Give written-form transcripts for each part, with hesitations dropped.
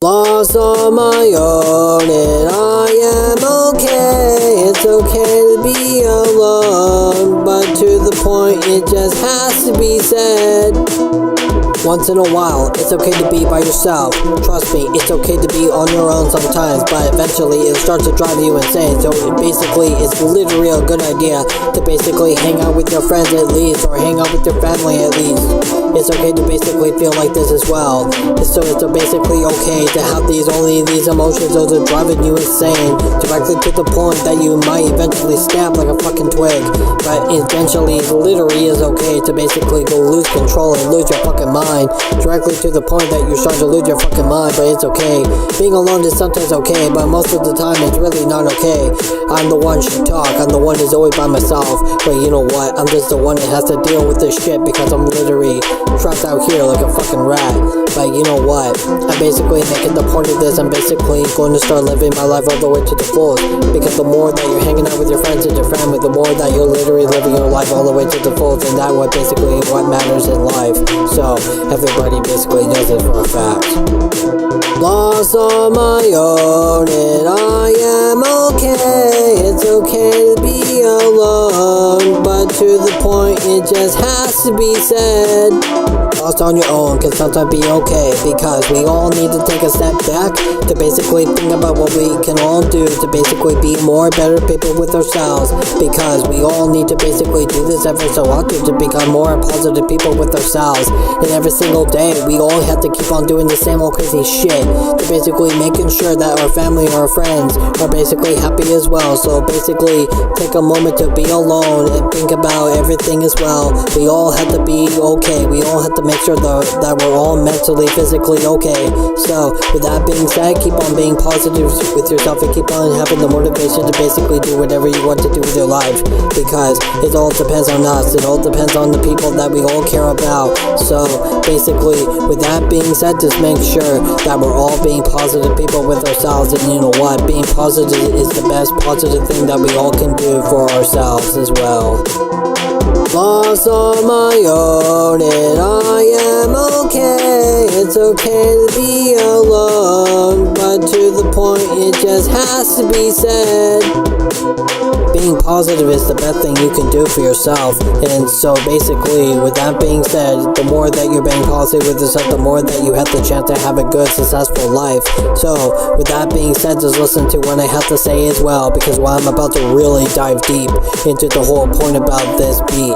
Lost on my own and I am okay. It's okay to be alone, but to the point it just has to be said. Once in a while, it's okay to be by yourself. Trust me, it's okay to be on your own sometimes, but eventually it'll start to drive you insane. So basically, it's literally a good idea to basically hang out with your friends at least, or hang out with your family at least. It's okay to basically feel like this as well. So it's basically okay to have these emotions that are driving you insane, directly to the point that you might eventually snap like a fucking twig. But eventually, it literally is okay to basically go lose control and lose your fucking mind, directly to the point that you start to lose your fucking mind. But it's okay. Being alone is sometimes okay, but most of the time it's really not okay. I'm the one should talk, I'm the one who's always by myself, but you know what, I'm just the one that has to deal with this shit because I'm literally trapped out here like a fucking rat. But you know what, I'm basically making the point of this, I'm basically going to start living my life all the way to the fullest, because the more that you're hanging out with your friends and your family, the more that you're literally living your life all the way to the fullest, and that's what basically what matters in life. So everybody basically knows it for a fact. Lost on my own and I am okay. It's okay to be alone, but to the point it just has to be said. Lost on your own can sometimes be okay, because we all need to take a step back to basically think about what we can all do to basically be more better people with ourselves, because we all need to basically do this every so often to become more positive people with ourselves. And every single day we all have to keep on doing the same old crazy shit to basically making sure that our family or our friends are basically happy as well. So basically take a moment to be alone and think about everything as well. We all have to be okay. We all have to make sure that we're all mentally, physically okay. So with that being said, keep on being positive with yourself and keep on having the motivation to basically do whatever you want to do with your life, because it all depends on us. It all depends on the people that we all care about. So basically, with that being said, just make sure that we're all being positive people with ourselves. And you know what, being positive is the best positive thing that we all can do for ourselves as well. Lost on my own and I am okay. It's okay to be alone, but to the point it just has to be said. Being positive is the best thing you can do for yourself. And so basically, with that being said, the more that you're being positive with yourself, the more that you have the chance to have a good, successful life. So with that being said, just listen to what I have to say as well, because while I'm about to really dive deep into the whole point about this beat.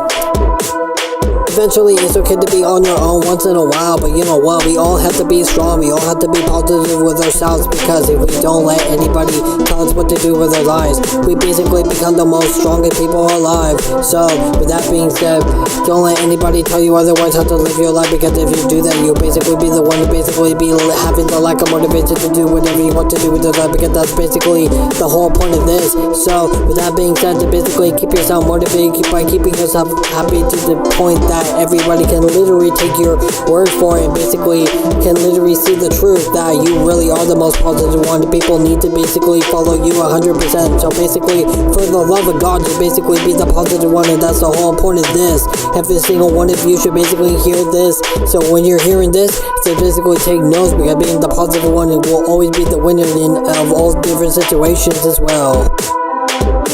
Eventually, it's okay to be on your own once in a while, but you know what, we all have to be strong, we all have to be positive with ourselves, because if we don't let anybody tell us what to do with our lives, we basically become the most strongest people alive. So, with that being said, don't let anybody tell you otherwise how to live your life, because if you do that, you'll basically be the one to basically be having the lack of motivation to do whatever you want to do with your life, because that's basically the whole point of this. So, with that being said, to basically keep yourself motivated by keeping yourself happy to the point that everybody can literally take your word for it and basically can literally see the truth that you really are the most positive one. People need to basically follow you 100%. So basically, for the love of God, to basically be the positive one, and that's the whole point of this. Every single one of you should basically hear this. So when you're hearing this, to basically take notes, because being the positive one will always be the winner of all different situations as well.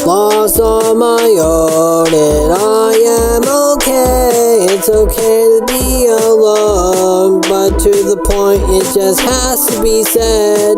Lost on my own and I am okay. It's okay to be alone, but to the point it just has to be said.